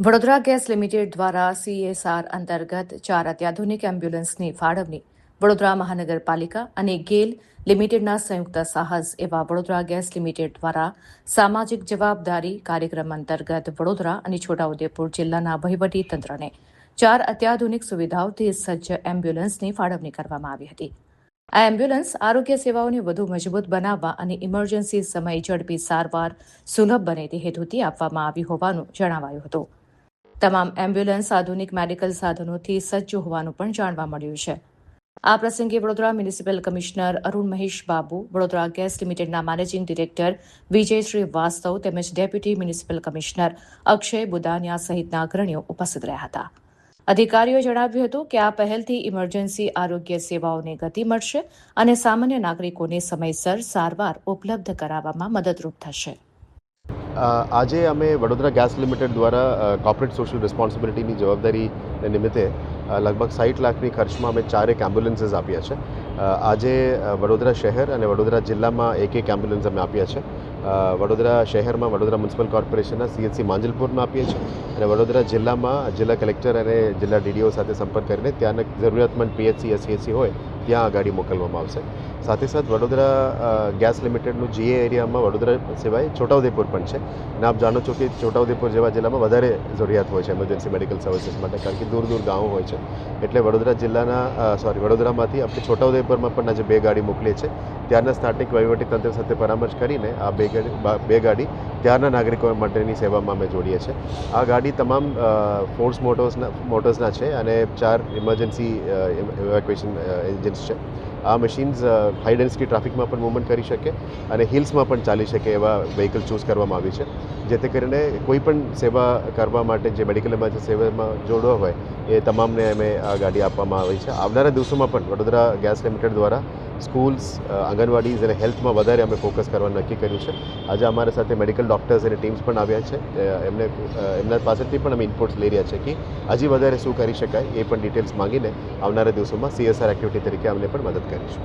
Vadodara gas limited દ્વારા CSR અંતર્ગત 4 અત્યાધુનિક એમ્બ્યુલન્સની ફાળવણી વડોદરા મહાનગરપાલિકા અને ગેલ લિમિટેડના સંયુક્ત સાહસ એવા વડોદરા ગેસ લિમિટેડ દ્વારા સામાજિક જવાબદારી કાર્યક્રમ અંતર્ગત વડોદરા અને છોટાઉદેપુર જિલ્લાના વહીવટી તંત્રને 4 અત્યાધુનિક સુવિધાઓથી સજ્જ એમ્બ્યુલન્સની ફાળવણી કરવામાં આવી હતી. આ એમ્બ્યુલન્સ આરોગ્ય સેવાઓને વધુ મજબૂત બનાવવા અને ઇમરજન્સી સમયે ઝડપી સારવાર સુલભ બને તે હેતુથી આપવામાં આવી હોવાનું જણાવાયું હતું. તમામ એમ્બ્યુલન્સ આધુનિક મેડિકલ સાધનોથી સજ્જ હોવાનું પણ જાણવા મળ્યું છે. આ પ્રસંગે Vadodara municipal commissioner Arun Mahesh Babu, Vadodara gas લિમિટેડના મેનેજિંગ ડિરેક્ટર વિજય શ્રીવાસ્તવ તેમજ ડેપ્યુટી મ્યુનિસિપલ કમિશનર અક્ષય બુદાનિયા સહિતના અગ્રણીઓ ઉપસ્થિત રહ્યા હતા. અધિકારીઓએ જણાવ્યું હતું કે આ પહેલથી ઇમરજન્સી આરોગ્ય સેવાઓને ગતિ મળશે અને સામાન્ય નાગરિકોને સમયસર સારવાર ઉપલબ્ધ કરાવવામાં મદદરૂપ થશે. આજે અમે વડોદરા ગેસ લિમિટેડ દ્વારા કોર્પોરેટ સોશિયલ રિસ્પોન્સિબિલિટીની જવાબદારી નિમિત્તે લગભગ 60 લાખની ખર્ચમાં અમે 4 એમ્બ્યુલન્સીસ આપ્યા છે. આજે વડોદરા શહેર અને વડોદરા જિલ્લામાં એક એમ્બ્યુલન્સ અમે આપ્યા છે. વડોદરા શહેરમાં વડોદરા મ્યુનિસિપલ કોર્પોરેશનના CHC માંજલપુરમાં આપીએ છીએ અને વડોદરા જિલ્લામાં જિલ્લા કલેક્ટર અને જિલ્લા DDO સાથે સંપર્ક કરીને ત્યાંના જરૂરિયાતમંદ PHC CHC હોય ત્યાં આ ગાડી મોકલવામાં આવશે. સાથે સાથે વડોદરા ગેસ લિમિટેડનું GA એરિયામાં વડોદરા સિવાય છોટાઉદેપુર પણ છે અને આપ જાણો છો કે છોટાઉદેપુર જેવા જિલ્લામાં વધારે જરૂરિયાત હોય છે એમરજન્સી મેડિકલ સર્વિસીસ માટે, કારણ કે દૂર દૂર ગામો હોય છે. એટલે વડોદરા વડોદરામાંથી આપણે છોટાઉદેપુરમાં પણ આજે 2 ગાડી મોકલીએ છીએ. ત્યારના સ્થાનિક વહીવટી તંત્ર સાથે પરામર્શ કરીને આ બે ગાડી ત્યારના નાગરિકો માટેની સેવામાં અમે જોડીએ છીએ. આ ગાડી તમામ ફોર્સ મોટર્સના છે અને 4 ઇમરજન્સી ઇવેક્યુએશન એન્જિન્સ છે. આ મશીન્સ હાઈ ડેન્સિટી ટ્રાફિકમાં પણ મૂવમેન્ટ કરી શકે અને હિલ્સમાં પણ ચાલી શકે એવા વ્હીકલ ચૂઝ કરવામાં આવી છે, જેથી કરીને કોઈ પણ સેવા કરવા માટે જે મેડિકલ ઇમરજન્સી સેવામાં જોડવા હોય એ તમામને અમે આ ગાડી આપવામાં આવી છે. આવનારા દિવસોમાં પણ વડોદરા ગેસ લિમિટેડ દ્વારા સ્કૂલ્સ, આંગણવાડીઝ અને હેલ્થમાં વધારે અમે ફોકસ કરવાનું નક્કી કર્યું છે. આજે અમારા સાથે મેડિકલ ડૉક્ટર્સ અને ટીમ્સ પણ આવ્યા છે. એમના પાસેથી પણ અમે ઇનપુટ્સ લઈ રહ્યા છે કે હજી વધારે શું કરી શકાય એ પણ ડિટેલ્સ માંગીને આવનારા દિવસોમાં CSR એક્ટિવિટી તરીકે અમને પણ મદદ કરીશું.